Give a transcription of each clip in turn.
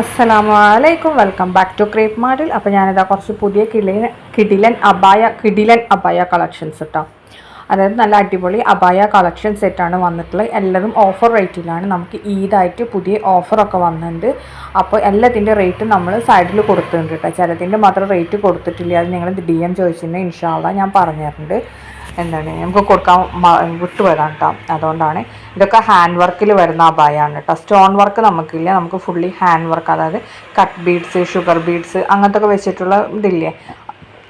അസ്സലാമലൈക്കും, welcome back to crepe മാർട്ടിൽ. അപ്പോൾ ഞാനിതാ കുറച്ച് പുതിയ കിടിലൻ അബായ കളക്ഷൻസ് ഇട്ടോ. അതായത് നല്ല അടിപൊളി അബായ കളക്ഷൻ സെറ്റാണ് വന്നിട്ടുള്ളത്. എല്ലാതും ഓഫർ റേറ്റിലാണ്. നമുക്ക് ഈദായിട്ട് പുതിയ ഓഫറൊക്കെ വന്നിട്ടുണ്ട്. അപ്പോൾ എല്ലാത്തിൻ്റെ റേറ്റ് നമ്മൾ സൈഡിൽ കൊടുത്തിട്ടുണ്ട് കേട്ടോ. ചിലതിൻ്റെ മാത്രം റേറ്റ് കൊടുത്തിട്ടില്ല. അത് നിങ്ങൾ DM ചോദിച്ചിട്ടുണ്ടെങ്കിൽ ഇൻഷാ അല്ലാഹ് ഞാൻ പറഞ്ഞു തരുന്നുണ്ട്. എന്താണ് നമുക്ക് കൊടുക്കാൻ വിട്ടുപോയതാണ് കേട്ടോ. അതുകൊണ്ടാണ് ഇതൊക്കെ ഹാൻഡ് വർക്കിൽ വരുന്ന അബായാണ് കേട്ടോ. സ്റ്റോൺ വർക്ക് നമുക്കില്ല, നമുക്ക് ഫുള്ളി ഹാൻഡ് വർക്ക്, അതായത് കട്ട് ബീഡ്സ്, ഷുഗർ ബീഡ്സ് അങ്ങനത്തെ ഒക്കെ വെച്ചിട്ടുള്ള ഇതില്ലേ,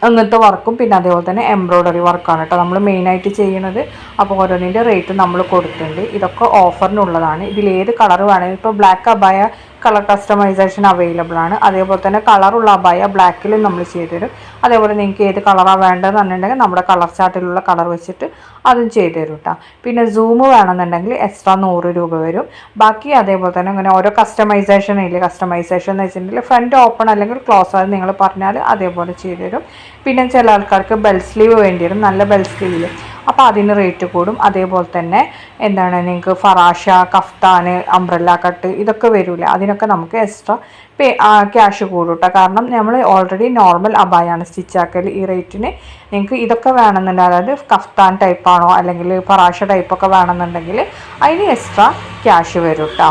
അങ്ങനത്തെ വർക്കും പിന്നെ അതേപോലെ തന്നെ എംബ്രോയ്ഡറി വർക്കാണ് കേട്ടോ നമ്മൾ മെയിനായിട്ട് ചെയ്യുന്നത്. അപ്പോൾ ഓരോന്നിൻ്റെ റേറ്റ് നമ്മൾ കൊടുത്തിട്ടുണ്ട്. ഇതൊക്കെ ഓഫറിനുള്ളതാണ്. ഇതിലേത് കളർ വേണമെങ്കിൽ ഇപ്പോൾ ബ്ലാക്ക് അബായ കളർ കസ്റ്റമൈസേഷൻ അവൈലബിൾ ആണ്. അതേപോലെ തന്നെ കളറുള്ള അബായ ബ്ലാക്കിലും നമ്മൾ ചെയ്തു തരും. അതേപോലെ നിങ്ങൾക്ക് ഏത് കളറാണ് വേണ്ടതെന്ന് പറഞ്ഞിട്ടുണ്ടെങ്കിൽ നമ്മുടെ കളർ ചാർട്ടിലുള്ള കളർ വെച്ചിട്ട് അതും ചെയ്തു തരും കേട്ടോ. പിന്നെ സൂം വേണമെന്നുണ്ടെങ്കിൽ എക്സ്ട്രാ 100 രൂപ വരും. ബാക്കി അതേപോലെ തന്നെ അങ്ങനെ ഓരോ കസ്റ്റമൈസേഷൻ ഇല്ലേ, കസ്റ്റമൈസേഷൻ എന്ന് വെച്ചിട്ടുണ്ടെങ്കിൽ ഫ്രണ്ട് ഓപ്പൺ അല്ലെങ്കിൽ ക്ലോസ് ആയത് നിങ്ങൾ പറഞ്ഞാൽ അതേപോലെ ചെയ്തു തരും. പിന്നെ ചില ആൾക്കാർക്ക് ബെൽ സ്ലീവ് വേണ്ടി വരും, നല്ല ബെൽ സ്ലീവ്, അപ്പോൾ അതിന് റേറ്റ് കൂടും. അതേപോലെ തന്നെ എന്താണ് നിങ്ങൾക്ക് ഫറാഷ, കഫ്താന്, അംബ്രല്ല കട്ട് ഇതൊക്കെ വരില്ല, അതിനൊക്കെ നമുക്ക് എക്സ്ട്രാ ക്യാഷ് കൂടും കേട്ടോ. കാരണം നമ്മൾ ഓൾറെഡി നോർമൽ അബായാണ് സ്റ്റിച്ചാക്കൽ. ഈ റേറ്റിന് നിങ്ങൾക്ക് ഇതൊക്കെ വേണമെന്നുണ്ടെങ്കിൽ, അതായത് കഫ്താൻ ടൈപ്പാണോ അല്ലെങ്കിൽ ഫറാഷ ടൈപ്പൊക്കെ വേണമെന്നുണ്ടെങ്കിൽ അതിന് എക്സ്ട്രാ ക്യാഷ് വരും കേട്ടോ.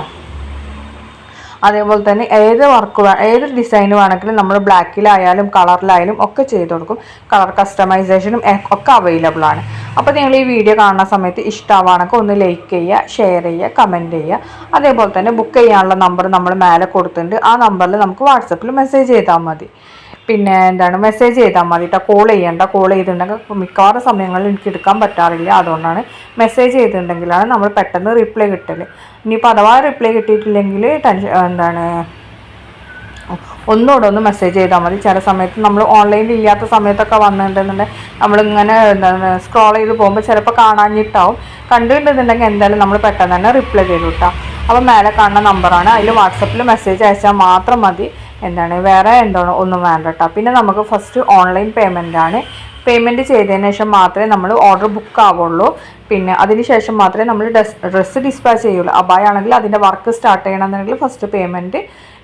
അതേപോലെ തന്നെ ഏത് ഡിസൈൻ വേണമെങ്കിലും നമ്മൾ ബ്ലാക്കിലായാലും കളറിലായാലും ഒക്കെ ചെയ്ത് കൊടുക്കും. കളർ കസ്റ്റമൈസേഷനും ഒക്കെ അവൈലബിൾ ആണ്. അപ്പോൾ നിങ്ങൾ ഈ വീഡിയോ കാണുന്ന സമയത്ത് ഇഷ്ടമാണെങ്കിൽ ഒന്ന് ലൈക്ക് ചെയ്യുക, ഷെയർ ചെയ്യുക, കമൻറ്റ് ചെയ്യുക. അതേപോലെ തന്നെ ബുക്ക് ചെയ്യാനുള്ള നമ്പർ നമ്മൾ മേലെ കൊടുത്തിട്ടുണ്ട്. ആ നമ്പറിൽ നമുക്ക് വാട്സപ്പിൽ മെസ്സേജ് ചെയ്താൽ മതി. പിന്നെ എന്താണ് മെസ്സേജ് ചെയ്താൽ മതി കേട്ടോ. കോൾ ചെയ്യേണ്ട. കോൾ ചെയ്തിട്ടുണ്ടെങ്കിൽ മിക്കവാറും സമയങ്ങളിൽ എനിക്ക് എടുക്കാൻ പറ്റാറില്ല. അതുകൊണ്ടാണ് മെസ്സേജ് ചെയ്തിട്ടുണ്ടെങ്കിലാണ് നമ്മൾ പെട്ടെന്ന് റിപ്ലൈ കിട്ടൽ. ഇനിയിപ്പോൾ അഥവാ റിപ്ലൈ കിട്ടിയിട്ടില്ലെങ്കിൽ എന്താണ് ഒന്നുകൂടെ മെസ്സേജ് ചെയ്താൽ മതി. ചില സമയത്ത് നമ്മൾ ഓൺലൈനിൽ ഇല്ലാത്ത സമയത്തൊക്കെ വന്നിട്ടുണ്ടെന്നുണ്ടെങ്കിൽ നമ്മളിങ്ങനെ എന്താണ് സ്ക്രോൾ ചെയ്ത് പോകുമ്പോൾ ചിലപ്പോൾ കാണാഞ്ഞിട്ടാവും. കണ്ടിട്ടുണ്ടെന്നുണ്ടെങ്കിൽ എന്തായാലും നമ്മൾ പെട്ടെന്ന് തന്നെ റിപ്ലൈ ചെയ്തു കിട്ടാം. അപ്പോൾ മേലെ കാണുന്ന നമ്പറാണ്, അതിൽ വാട്സപ്പിൽ മെസ്സേജ് അയച്ചാൽ മാത്രം മതി. എന്താണ് വേറെ ഒന്നും വേണ്ട കേട്ടോ. പിന്നെ നമുക്ക് ഫസ്റ്റ് ഓൺലൈൻ പേയ്മെൻറ്റാണ്. പേയ്മെൻറ്റ് ചെയ്തതിന് ശേഷം മാത്രമേ നമ്മൾ ഓർഡർ ബുക്ക് ആവുള്ളൂ. പിന്നെ അതിന് ശേഷം മാത്രമേ നമ്മൾ ഡ്രസ്സ് ഡിസ്പാച്ച് ചെയ്യുള്ളൂ. അബായാണെങ്കിൽ അതിൻ്റെ വർക്ക് സ്റ്റാർട്ട് ചെയ്യണമെന്നുണ്ടെങ്കിൽ ഫസ്റ്റ് പേയ്മെൻറ്റ്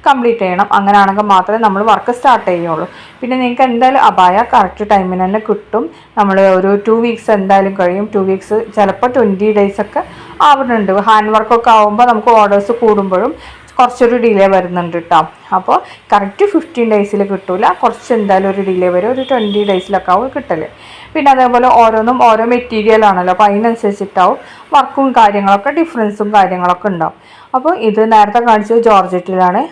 കംപ്ലീറ്റ് ചെയ്യണം. അങ്ങനെയാണെങ്കിൽ മാത്രമേ നമ്മൾ വർക്ക് സ്റ്റാർട്ട് ചെയ്യുള്ളൂ. പിന്നെ നിങ്ങൾക്ക് എന്തായാലും അബായ കറക്റ്റ് ടൈമിന് തന്നെ കിട്ടും. നമ്മൾ ഒരു 2 വീക്സ് എന്തായാലും കഴിയും. 2 വീക്സ് ചിലപ്പോൾ 20 days ഒക്കെ ആവുന്നുണ്ട്. ഹാൻഡ് വർക്കൊക്കെ ആകുമ്പോൾ നമുക്ക് ഓർഡേഴ്സ് കൂടുമ്പോഴും കുറച്ചൊരു ഡിലേ വരുന്നുണ്ട് കേട്ടോ. അപ്പോൾ കറക്റ്റ് 15 days കിട്ടില്ല, കുറച്ച് എന്തായാലും ഒരു ഡിലേ വരും. ഒരു 20 days ആവും കിട്ടൽ. പിന്നെ അതേപോലെ ഓരോന്നും ഓരോ മെറ്റീരിയൽ ആണല്ലോ, അപ്പോൾ അതിനനുസരിച്ചിട്ടാവും വർക്കും കാര്യങ്ങളൊക്കെ ഡിഫറൻസും കാര്യങ്ങളൊക്കെ ഉണ്ടാവും. അപ്പോൾ ഇത് നേരത്തെ കാണിച്ചത് ജോർജറ്റിലാണ്,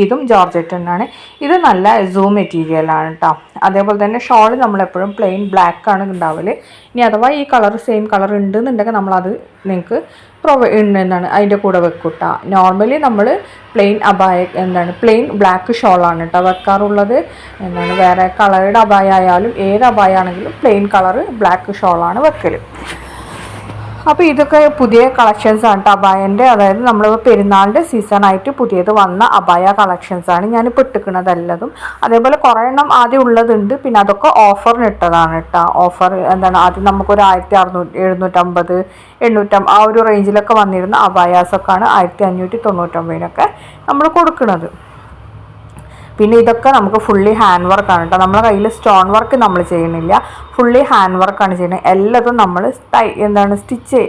ഇതും ജോർജറ്റ് തന്നെയാണ്. ഇത് നല്ല സൂം മെറ്റീരിയലാണ് കേട്ടോ. അതേപോലെ തന്നെ ഷോൾ നമ്മളെപ്പോഴും പ്ലെയിൻ ബ്ലാക്ക് ആണ് ഉണ്ടാവല്. ഇനി അഥവാ ഈ കളർ സെയിം കളർ ഉണ്ടെന്നുണ്ടെങ്കിൽ നമ്മളത് നിങ്ങൾക്ക് എന്താണ് അതിൻ്റെ കൂടെ വെക്കും കേട്ടോ. നോർമലി നമ്മൾ പ്ലെയിൻ പ്ലെയിൻ ബ്ലാക്ക് ഷോളാണ് കേട്ടോ വെക്കാറുള്ളത്. വേറെ കളറുടെ അബായ ആയാലും ഏത് അബായ ആണെങ്കിലും പ്ലെയിൻ കളറ് ബ്ലാക്ക് ഷോളാണ് വെക്കൽ. അപ്പോൾ ഇതൊക്കെ പുതിയ കളക്ഷൻസ് ആണ് കേട്ടോ അബായൻ്റെ. അതായത് നമ്മൾ പെരുന്നാളിൻ്റെ സീസണായിട്ട് പുതിയത് വന്ന അബായ കളക്ഷൻസാണ് ഞാനിപ്പോൾ ഇട്ടിക്കുന്നതെല്ലതും. അതേപോലെ കുറേ എണ്ണം ആദ്യം ഉള്ളതുണ്ട്. പിന്നെ അതൊക്കെ ഓഫറിന് ഇട്ടതാണ് കേട്ടോ. ഓഫർ ആദ്യം നമുക്കൊരു 1600, 750, 800 ആ ഒരു റേഞ്ചിലൊക്കെ വന്നിരുന്ന അബായാസൊക്കെയാണ് 1599 നമ്മൾ കൊടുക്കുന്നത്. പിന്നെ ഇതൊക്കെ നമുക്ക് ഫുള്ളി ഹാൻഡ് വർക്കാണ് കേട്ടോ. നമ്മളെ കയ്യിൽ സ്റ്റോൺ വർക്ക് നമ്മൾ ചെയ്യുന്നില്ല, ഫുള്ളി ഹാൻഡ് വർക്കാണ് ചെയ്യുന്നത്. എല്ലാതും നമ്മൾ സ്റ്റിച്ച്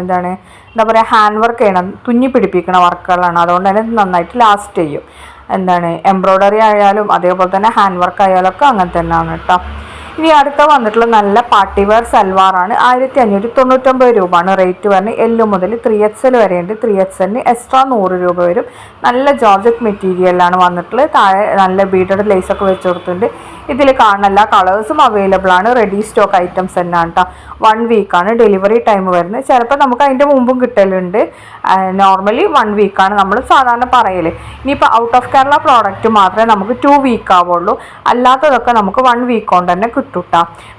എന്താ പറയുക ഹാൻഡ് വർക്ക് ചെയ്യണം, തുന്നി പിടിപ്പിക്കുന്ന വർക്കുകളാണ്. അതുകൊണ്ട് തന്നെ നന്നായിട്ട് ലാസ്റ്റ് ചെയ്യും. എംബ്രോയ്ഡറി ആയാലും അതേപോലെ തന്നെ ഹാൻഡ് വർക്ക് ആയാലും ഒക്കെ അങ്ങനെ തന്നെയാണ് കേട്ടോ. ഇനി അടുത്ത വന്നിട്ടുള്ള നല്ല പാർട്ടി വെയർ സൽവാറാണ്. 1599 രൂപയാണ് റേറ്റ് വരുന്നത്. L മുതൽ 3XL വരെയുണ്ട്. 3XLന് എക്സ്ട്രാ 100 രൂപ വരും. നല്ല ജോർജറ്റ് മെറ്റീരിയലാണ് വന്നിട്ടുള്ളത്. താഴെ നല്ല ബീഡഡ് ലേസൊക്കെ വെച്ച് കൊടുത്തിട്ടുണ്ട്. ഇതിൽ കാണുന്ന എല്ലാ കളേഴ്സും അവൈലബിൾ ആണ്. റെഡി സ്റ്റോക്ക് ഐറ്റംസ് തന്നെയാണ് കേട്ടോ. 1 വീക്കാണ് ഡെലിവറി ടൈം വരുന്നത്. ചിലപ്പോൾ നമുക്ക് അതിൻ്റെ മുമ്പും കിട്ടലുണ്ട്. നോർമലി 1 വീക്കാണ് നമ്മൾ സാധാരണ പറയൽ. ഇനിയിപ്പോൾ ഔട്ട് ഓഫ് കേരള പ്രോഡക്റ്റ് മാത്രമേ നമുക്ക് 2 വീക്ക് ആവുള്ളൂ. അല്ലാത്തതൊക്കെ നമുക്ക് 1 വീക്ക് കൊണ്ട് തന്നെ കിട്ടും.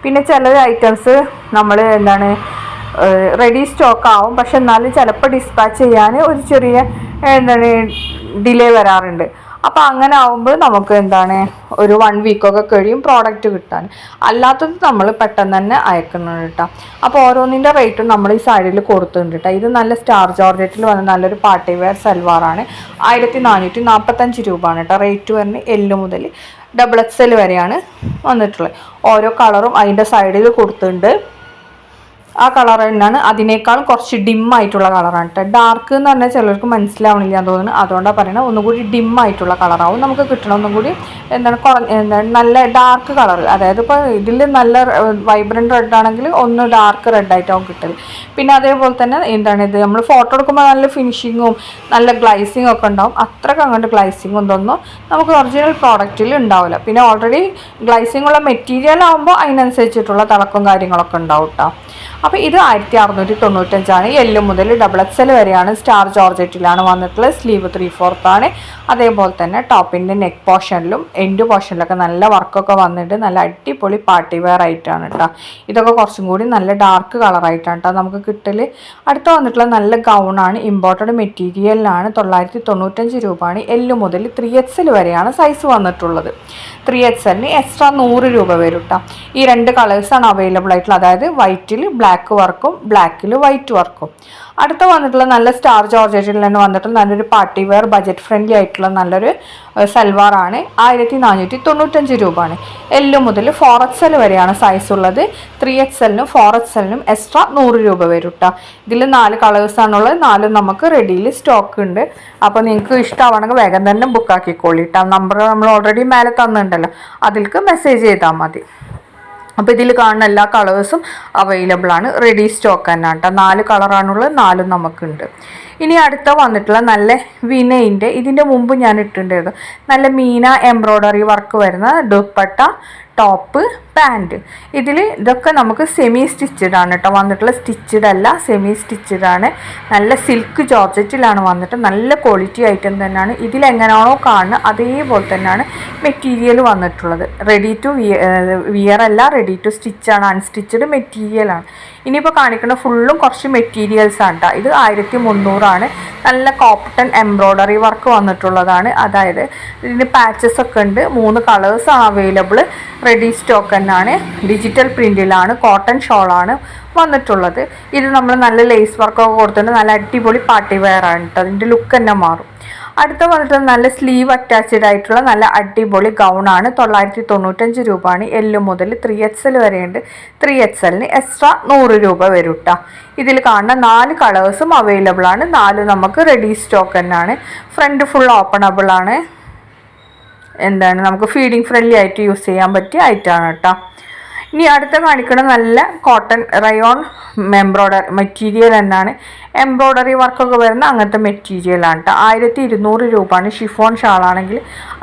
പിന്നെ ചില ഐറ്റംസ് നമ്മൾ റെഡി സ്റ്റോക്ക് ആവും, പക്ഷെ എന്നാലും ചിലപ്പോൾ ഡിസ്പാച്ച് ചെയ്യാൻ ഒരു ചെറിയ ഡിലേ വരാറുണ്ട്. അപ്പോൾ അങ്ങനെ ആകുമ്പോൾ നമുക്ക് എന്താണ് ഒരു 1 വീക്കൊക്കെ കഴിയും പ്രോഡക്റ്റ് കിട്ടാൻ. അല്ലാത്തത് നമ്മൾ പെട്ടെന്ന് തന്നെ അയക്കുന്നുണ്ട് കേട്ടോ. അപ്പോൾ ഓരോന്നിൻ്റെ റേറ്റും നമ്മൾ ഈ സാരിയിൽ കൊടുത്തിട്ടുണ്ട് കേട്ടോ. ഇത് നല്ല സ്റ്റാർ ജോർജറ്റിൽ വന്ന നല്ലൊരു പാർട്ടി വെയർ സൽവാറാണ്. 1445 രൂപയാണ് കേട്ടോ റേറ്റ് വരുന്നത്. എല്ല് മുതൽ XXL വരെയാണ് വന്നിട്ടുള്ളത്. ഓരോ കളറും അതിൻ്റെ സൈഡിൽ കൊടുത്തിട്ടുണ്ട്. ആ കളർ തന്നെയാണ്, അതിനേക്കാളും കുറച്ച് ഡിമ്മായിട്ടുള്ള കളറാണ് കേട്ടോ. ഡാർക്ക് എന്ന് പറഞ്ഞാൽ ചിലർക്ക് മനസ്സിലാവണില്ല എന്ന് തോന്നുന്നു, അതുകൊണ്ടാണ് പറയുന്നത്. ഒന്നുകൂടി ഡിമ്മായിട്ടുള്ള കളറാവും നമുക്ക് കിട്ടണം. ഒന്നും കൂടി എന്താണ് നല്ല ഡാർക്ക് കളർ, അതായത് ഇപ്പോൾ ഇതിൽ നല്ല വൈബ്രൻറ്റ് റെഡ് ആണെങ്കിൽ ഒന്ന് ഡാർക്ക് റെഡായിട്ടാവും കിട്ടൽ. പിന്നെ അതേപോലെ തന്നെ എന്താണ് ഇത് നമ്മൾ ഫോട്ടോ എടുക്കുമ്പോൾ നല്ല ഫിനിഷിങ്ങും നല്ല ഗ്ലൈസിങ്ങും ഒക്കെ ഉണ്ടാവും. അത്രയ്ക്ക് അങ്ങോട്ട് ഗ്ലൈസിങ്ങും ഇതൊന്നും നമുക്ക് ഒറിജിനൽ പ്രോഡക്റ്റിൽ ഉണ്ടാവില്ല. പിന്നെ ഓൾറെഡി ഗ്ലൈസിങ് ഉള്ള മെറ്റീരിയൽ ആകുമ്പോൾ അതിനനുസരിച്ചിട്ടുള്ള തിളക്കും കാര്യങ്ങളൊക്കെ ഉണ്ടാവും കേട്ടോ. അപ്പോൾ ഇത് 1695 എല്ല് മുതൽ XXL വരെയാണ്. സ്റ്റാർ ജോർജറ്റിലാണ് വന്നിട്ടുള്ളത്. സ്ലീവ് 3/4 ആണ്. അതേപോലെ തന്നെ ടോപ്പിൻ്റെ നെക്ക് പോർഷനിലും എൻഡ് പോർഷനിലൊക്കെ നല്ല വർക്കൊക്കെ വന്നിട്ട് നല്ല അടിപൊളി പാർട്ടി വെയർ ആയിട്ടാണ് കേട്ടോ. ഇതൊക്കെ കുറച്ചും കൂടി നല്ല ഡാർക്ക് കളറായിട്ടാണ് കേട്ടോ നമുക്ക് കിട്ടൽ. അടുത്ത വന്നിട്ടുള്ള നല്ല ഗൗണാണ്. ഇമ്പോർട്ടഡ് മെറ്റീരിയലിലാണ്. 995 രൂപയാണ്. എല്ല് മുതൽ 3XL വരെയാണ് സൈസ് വന്നിട്ടുള്ളത്. 3XLന് എക്സ്ട്രാ 100 രൂപ വരും കേട്ടോ. ഈ 2 കളേഴ്സാണ് അവൈലബിൾ ആയിട്ടുള്ളത്, അതായത് വൈറ്റിൽ ബ്ലാക്ക് വർക്കും ബ്ലാക്കിൽ വൈറ്റ് വർക്കും. അടുത്ത വന്നിട്ടുള്ള നല്ല സ്റ്റാർ ജോർജറ്റിൽ തന്നെ വന്നിട്ട് നല്ലൊരു പാർട്ടി വെയർ ബജറ്റ് ഫ്രണ്ട്ലി ആയിട്ടുള്ള നല്ലൊരു സൽവാറാണ്. 1495 രൂപയാണ്. എല്ല് മുതൽ 4XL വരെയാണ് സൈസ് ഉള്ളത്. 3XLനും 4XLനും എക്സ്ട്രാ 100 രൂപ വരും കേട്ടോ. ഇതിൽ 4 കളേഴ്സാണുള്ളത്. 4 നമുക്ക് റെഡിയിൽ സ്റ്റോക്ക് ഉണ്ട്. അപ്പോൾ നിങ്ങൾക്ക് ഇഷ്ടമാണെങ്കിൽ വേഗം തന്നെ ബുക്കാക്കിക്കോളി കേട്ടോ. നമ്പർ നമ്മൾ ഓൾറെഡി മേലെ തന്നിട്ടുണ്ടല്ലോ, അതിലേക്ക് മെസ്സേജ് ചെയ്താൽ മതി. അപ്പോൾ ഇതിൽ കാണുന്ന എല്ലാ കളേഴ്സും അവൈലബിൾ ആണ്. റെഡി സ്റ്റോക്ക് തന്നെ കേട്ടോ. 4 കളറാണുള്ളത്. 4 നമുക്കുണ്ട്. ഇനി അടുത്ത വന്നിട്ടുള്ള നല്ല വിനയിൻ്റെ, ഇതിൻ്റെ മുമ്പ് ഞാൻ ഇട്ടിട്ടുണ്ടായിരുന്നു, നല്ല മീന എംബ്രോയ്ഡറി വർക്ക് വരുന്ന ദുപ്പട്ട, ടോപ്പ്, പാൻറ്റ്. ഇതൊക്കെ നമുക്ക് സെമി സ്റ്റിച്ചഡ് ആണ് കേട്ടോ വന്നിട്ടുള്ള. സ്റ്റിച്ചഡ് അല്ല, സെമി സ്റ്റിച്ചഡ് ആണ്. നല്ല സിൽക്ക് ജോർജറ്റിലാണ് വന്നിട്ട് നല്ല ക്വാളിറ്റി ഐറ്റം തന്നെയാണ്. ഇതിലെങ്ങനെയാണോ കാണുന്നത് അതേപോലെ തന്നെയാണ് മെറ്റീരിയൽ വന്നിട്ടുള്ളത്. റെഡി ടു വിയർ അല്ല, റെഡി ടു സ്റ്റിച്ചാണ്. അൺസ്റ്റിച്ചഡ് മെറ്റീരിയലാണ്. ഇനിയിപ്പോൾ കാണിക്കുന്ന ഫുള്ളും കുറച്ച് മെറ്റീരിയൽസാണ് കേട്ടോ. ഇത് 1300 നല്ല കോട്ടൺ എംബ്രോയ്ഡറി വർക്ക് വന്നിട്ടുള്ളതാണ്. അതായത് ഇതിന് പാച്ചസ് ഒക്കെ ഉണ്ട്. 3 കളേഴ്സാണ് അവൈലബിൾ. റെഡി സ്റ്റോക്ക് തന്നെയാണ്. ഡിജിറ്റൽ പ്രിൻറ്റിലാണ്. കോട്ടൺ ഷോളാണ് വന്നിട്ടുള്ളത്. ഇത് നമ്മൾ നല്ല ലേസ് വർക്കൊക്കെ കൊടുത്തിട്ട് നല്ല അടിപൊളി പാർട്ടി വെയർ ആണ് കേട്ടോ. അതിൻ്റെ ലുക്ക് തന്നെ മാറും. അടുത്ത വന്നിട്ട് നല്ല സ്ലീവ് അറ്റാച്ച്ഡ് ആയിട്ടുള്ള നല്ല അടിപൊളി ഗൗണാണ്. 995 രൂപയാണ്. എല്ല് മുതൽ 3XL വരെയുണ്ട്. 3XLന് എക്സ്ട്രാ 100 രൂപ വരും കേട്ടോ. ഇതിൽ കാണുന്ന 4 കളേഴ്സും അവൈലബിൾ ആണ്. 4 നമുക്ക് റെഡി സ്റ്റോക്ക് തന്നെയാണ്. ഫ്രണ്ട് ഫുൾ ഓപ്പണബിൾ ആണ്. എന്താണ് നമുക്ക് ഫീഡിങ് ഫ്രണ്ട്ലി ആയിട്ട് യൂസ് ചെയ്യാൻ പറ്റിയ ഐറ്റമാണ് കേട്ടോ. ഇനി അടുത്ത കാണിക്കുന്നത് നല്ല കോട്ടൺ റയോൺ മെറ്റീരിയൽ എന്നാണ്. എംബ്രോയ്ഡറി വർക്കൊക്കെ വരുന്ന അങ്ങനത്തെ മെറ്റീരിയലാണ് കേട്ടോ. 1200 രൂപയാണ്. ഷിഫോൺ ഷാളാണെങ്കിൽ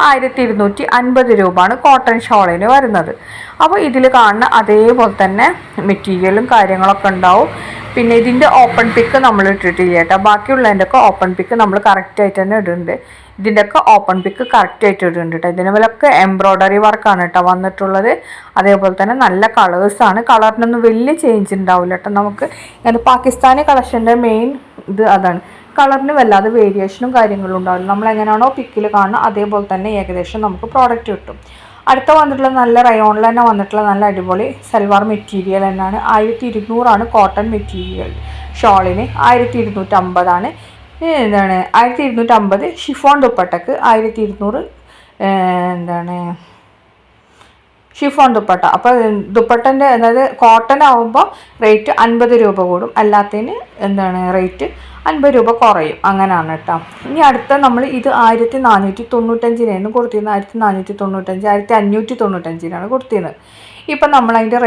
1250 രൂപയാണ് കോട്ടൺ ഷോളിന് വരുന്നത്. അപ്പോൾ ഇതിൽ കാണുന്ന അതേപോലെ തന്നെ മെറ്റീരിയലും കാര്യങ്ങളൊക്കെ ഉണ്ടാവും. പിന്നെ ഇതിൻ്റെ ഓപ്പൺ പിക്ക് നമ്മൾ ഇട്ടിട്ടില്ല കേട്ടോ. ബാക്കിയുള്ളതിൻ്റെയൊക്കെ ഓപ്പൺ പിക്ക് നമ്മൾ കറക്റ്റായിട്ട് തന്നെ ഇടുന്നുണ്ട്. ഇതിൻ്റെയൊക്കെ ഓപ്പൺ പിക്ക് കറക്റ്റായിട്ട് ഇടുന്നുണ്ട് കേട്ടോ. ഇതിന് മേലൊക്കെ എംബ്രോയ്ഡറി വർക്കാണ് കേട്ടോ വന്നിട്ടുള്ളത്. അതേപോലെ തന്നെ നല്ല കളേഴ്സാണ്. കളറിനൊന്നും വലിയ ചേഞ്ച് ഉണ്ടാവില്ല കേട്ടോ. നമുക്ക് ഇങ്ങനെ പാകിസ്ഥാനി കളക്ഷൻ്റെ മെയിൻ ഇത് അതാണ്. കളറിന് വല്ലാതെ വേരിയേഷനും കാര്യങ്ങളും ഉണ്ടാവില്ല. നമ്മളെങ്ങനെയാണോ പിക്കിൽ കാണുന്നത് അതേപോലെ തന്നെ ഏകദേശം നമുക്ക് പ്രോഡക്റ്റ് കിട്ടും. അടുത്ത വന്നിട്ടുള്ള നല്ല റയോണിൽ തന്നെ വന്നിട്ടുള്ള നല്ല അടിപൊളി സൽവാർ മെറ്റീരിയൽ തന്നെയാണ്. 1200 കോട്ടൺ മെറ്റീരിയൽ. ഷോളിന് 1250 എന്താണ് 1250. ഷിഫോൺ ദുപ്പട്ടക്ക് 1200 ഷിഫോൺ ദുപ്പട്ട. അപ്പോൾ ദുപ്പട്ടൻ്റെ അതായത് കോട്ടൺ ആകുമ്പോൾ റേറ്റ് 50 രൂപ കൂടും. അല്ലാത്തതിന് റേറ്റ് 50 രൂപ കുറയും. അങ്ങനെയാണ് കേട്ടോ. ഇനി അടുത്ത നമ്മൾ ഇത് 1495 കൊടുത്തിരുന്നത്. 1495 1595 കൊടുത്തിരുന്നത്. ഇപ്പം നമ്മളതിൻ്റെ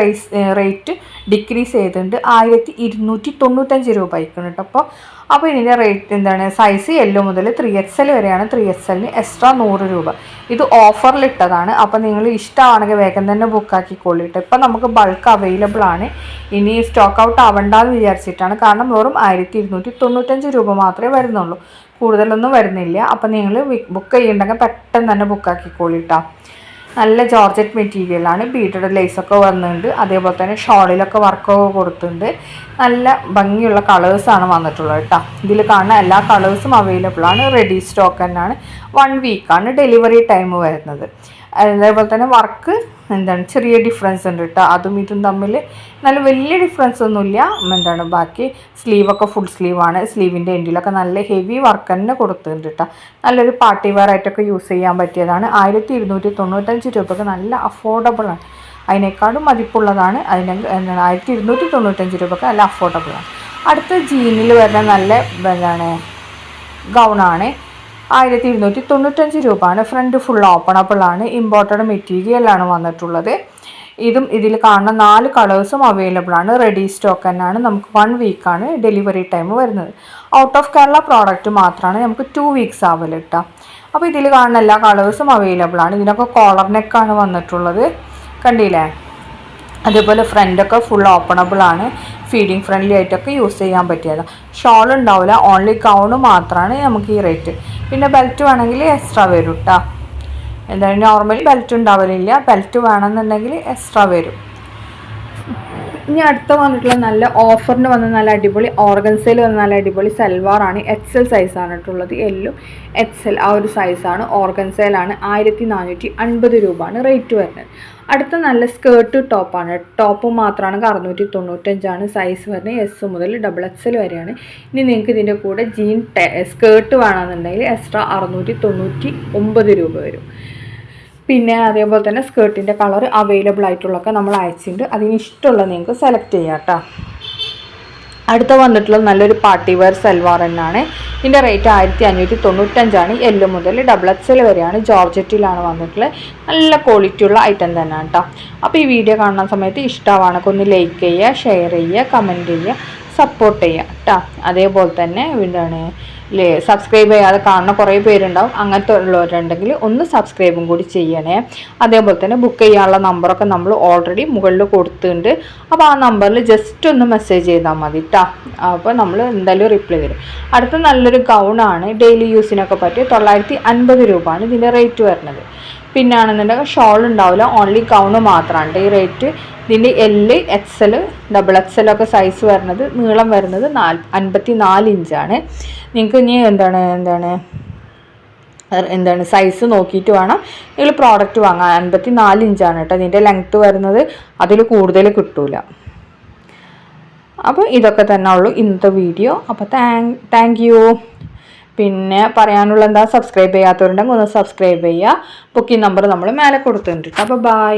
റേറ്റ് ഡിക്രീസ് ചെയ്തിട്ടുണ്ട്. 1295 രൂപ ആയിക്കണം കേട്ടോ. അപ്പോൾ ഇതിൻ്റെ റേറ്റ് സൈസ് എല്ല് മുതൽ 3XL വരെയാണ്. 3XLന് എക്സ്ട്രാ 100 രൂപ. ഇത് ഓഫറിലിട്ടതാണ്. അപ്പോൾ നിങ്ങൾ ഇഷ്ടമാണെങ്കിൽ വേഗം തന്നെ ബുക്കാക്കിക്കൊള്ളി കേട്ടോ. ഇപ്പം നമുക്ക് ബൾക്ക് അവൈലബിൾ ആണ്. ഇനി സ്റ്റോക്ക് ഔട്ട് ആവണ്ടെന്ന് വിചാരിച്ചിട്ടാണ്. കാരണം വെറും 1295 രൂപ മാത്രമേ വരുന്നുള്ളൂ, കൂടുതലൊന്നും വരുന്നില്ല. അപ്പം നിങ്ങൾ ബുക്ക് ചെയ്യണ്ടെങ്കിൽ പെട്ടെന്ന് തന്നെ ബുക്കാക്കിക്കൊള്ളി കേട്ടോ. നല്ല ജോർജറ്റ് മെറ്റീരിയലാണ്. ബീഡഡ് ലേസൊക്കെ വന്നിട്ടുണ്ട്. അതേപോലെ തന്നെ ഷോളിലൊക്കെ വർക്കൊക്കെ കൊടുത്തിട്ടുണ്ട്. നല്ല ഭംഗിയുള്ള കളേഴ്സാണ് വന്നിട്ടുള്ളത് കേട്ടോ. ഇതിൽ കാണുന്ന എല്ലാ കളേഴ്സും അവൈലബിൾ ആണ്. റെഡി സ്റ്റോക്ക് തന്നെയാണ്. 1 വീക്കാണ് ഡെലിവറി ടൈം വരുന്നത്. അതേപോലെ തന്നെ വർക്ക് ചെറിയ ഡിഫറൻസ് ഉണ്ട് കേട്ടോ. അതും ഇതും തമ്മിൽ നല്ല വലിയ ഡിഫറൻസ് ഒന്നുമില്ല. ബാക്കി സ്ലീവൊക്കെ ഫുൾ സ്ലീവാണ്. സ്ലീവിൻ്റെ എൻഡിലൊക്കെ നല്ല ഹെവി വർക്ക് തന്നെ കൊടുത്തിട്ടുണ്ട് കേട്ടോ. നല്ലൊരു പാർട്ടി വെയർ ആയിട്ടൊക്കെ യൂസ് ചെയ്യാൻ പറ്റിയതാണ്. 1295 രൂപയ്ക്ക് നല്ല അഫോർഡബിളാണ്. അതിനേക്കാളും മതിപ്പുള്ളതാണ്. 1295 രൂപയ്ക്ക് നല്ല അഫോർഡബിളാണ്. അടുത്ത ജീനിൽ വരുന്ന നല്ല ഗൗണാണ്. 1295 രൂപയാണ്. Front full ഓപ്പണബിളാണ്. ഇമ്പോർട്ടഡ് മെറ്റീരിയലാണ് വന്നിട്ടുള്ളത്. ഇതിൽ കാണുന്ന 4 കളേഴ്സും അവൈലബിൾ ആണ്. റെഡി സ്റ്റോക്ക് തന്നെയാണ്. നമുക്ക് 1 വീക്കാണ് ഡെലിവറി ടൈം വരുന്നത്. ഔട്ട് ഓഫ് കേരള പ്രോഡക്റ്റ് മാത്രമാണ് നമുക്ക് 2 വീക്സ് ആവല് കേട്ടോ. അപ്പോൾ ഇതിൽ കാണുന്ന എല്ലാ കളേഴ്സും അവൈലബിൾ ആണ്. ഇതിനൊക്കെ കോളർ നെക്കാണ് വന്നിട്ടുള്ളത്, കണ്ടില്ലേ? അതേപോലെ ഫ്രണ്ടൊക്കെ ഫുൾ ഓപ്പണബിൾ ആണ്. ഫീഡിങ് ഫ്രണ്ട്ലി ആയിട്ടൊക്കെ യൂസ് ചെയ്യാൻ പറ്റിയതാണ്. ഷോൾ ഉണ്ടാവില്ല, ഓൺലി ഗൗണ് മാത്രമാണ് നമുക്ക് ഈ റേറ്റ്. പിന്നെ ബെൽറ്റ് വേണമെങ്കിൽ എക്സ്ട്രാ വരും കേട്ടോ. നോർമലി ബെൽറ്റ് ഉണ്ടാവലില്ല. ബെൽറ്റ് വേണമെന്നുണ്ടെങ്കിൽ എക്സ്ട്രാ വരും. ഇനി അടുത്ത വന്നിട്ടുള്ള നല്ല ഓഫറിന് വന്ന നല്ല അടിപൊളി ഓർഗൻസയിൽ വന്ന നല്ല അടിപൊളി സൽവാറാണ്. XL സൈസാണ് ഇട്ടുള്ളത്. എല്ലും XL ആ ഒരു സൈസാണ്. ഓർഗൻസയിലാണ്. 1450 രൂപയാണ് റേറ്റ് വരുന്നത്. അടുത്ത നല്ല സ്കേർട്ട് ടോപ്പാണ്. ടോപ്പ് മാത്രമാണ് 695 സൈസ് വരുന്നത്. S മുതൽ XXL വരെയാണ്. ഇനി നിങ്ങൾക്ക് ഇതിൻ്റെ കൂടെ സ്കേർട്ട് വേണമെന്നുണ്ടെങ്കിൽ എക്സ്ട്രാ 699 രൂപ വരും. പിന്നെ അതേപോലെ തന്നെ സ്കേർട്ടിൻ്റെ കളർ അവൈലബിൾ ആയിട്ടുള്ളതൊക്കെ നമ്മൾ അയച്ചിട്ടുണ്ട്. അതിന് ഇഷ്ടമുള്ള നിങ്ങൾക്ക് സെലക്ട് ചെയ്യാം കേട്ടോ. അടുത്ത വന്നിട്ടുള്ളത് നല്ലൊരു പാർട്ടി വെയർ സൽവാർ തന്നെയാണ്. ഇതിൻ്റെ റേറ്റ് 1595. L മുതൽ XXL വരെയാണ്. ജോർജറ്റിലാണ് വന്നിട്ടുള്ളത്. നല്ല ക്വാളിറ്റി ഉള്ള ഐറ്റം തന്നെയാണ് കേട്ടോ. അപ്പോൾ ഈ വീഡിയോ കാണുന്ന സമയത്ത് ഇഷ്ടമാണെങ്കിൽ ഒന്ന് ലൈക്ക് ചെയ്യുക, ഷെയർ ചെയ്യുക, കമൻറ്റ് ചെയ്യുക, സപ്പോർട്ട് ചെയ്യുക കേട്ടോ. അതേപോലെ തന്നെ സബ്സ്ക്രൈബ് ചെയ്യാതെ കാണുന്ന കുറേ പേരുണ്ടാവും. അങ്ങനത്തെ ഉള്ളവരുണ്ടെങ്കിൽ ഒന്ന് സബ്സ്ക്രൈബും കൂടി ചെയ്യണേ. അതേപോലെ തന്നെ ബുക്ക് ചെയ്യാനുള്ള നമ്പറൊക്കെ നമ്മൾ ഓൾറെഡി മുകളിൽ കൊടുത്തിട്ടുണ്ട്. അപ്പോൾ ആ നമ്പറിൽ ജസ്റ്റ് ഒന്ന് മെസ്സേജ് ചെയ്താൽ മതി കേട്ടോ. അപ്പോൾ നമ്മൾ എന്തായാലും റിപ്ലൈ തരും. അടുത്ത നല്ലൊരു ഗൗണാണ്. ഡെയിലി യൂസിനൊക്കെ പറ്റി 950 രൂപയാണ് ഇതിൻ്റെ റേറ്റ് വരുന്നത്. പിന്നെ ആണെന്നുണ്ടെങ്കിൽ ഷോൾ ഉണ്ടാവില്ല, ഓൺലി ഗൗണ് മാത്രമാണ് ഈ റേറ്റ്. ഇതിൻ്റെ L, XL, XXL ഒക്കെ സൈസ് വരുന്നത്, നീളം വരുന്നത് 54 ഇഞ്ചാണ്. നിങ്ങൾക്ക് ഇനി എന്താണ് സൈസ് നോക്കിയിട്ട് വേണം നിങ്ങൾ പ്രോഡക്റ്റ് വാങ്ങാൻ. 54 ഇഞ്ചാണ് കേട്ടോ ഇതിൻ്റെ ലെങ്ത്ത് വരുന്നത്. അതിൽ കൂടുതൽ കിട്ടൂല. അപ്പോൾ ഇതൊക്കെ തന്നെ ഉള്ളൂ ഇന്നത്തെ വീഡിയോ. അപ്പോൾ താങ്ക് യു. പിന്നെ പറയാനുള്ള സബ്സ്ക്രൈബ് ചെയ്യാത്തവരുണ്ടെങ്കിൽ ഒന്ന് സബ്സ്ക്രൈബ് ചെയ്യുക. ബുക്കിംഗ് നമ്പർ നമ്മൾ മേലെ കൊടുത്തിട്ടുണ്ട്. അപ്പോൾ ബൈ.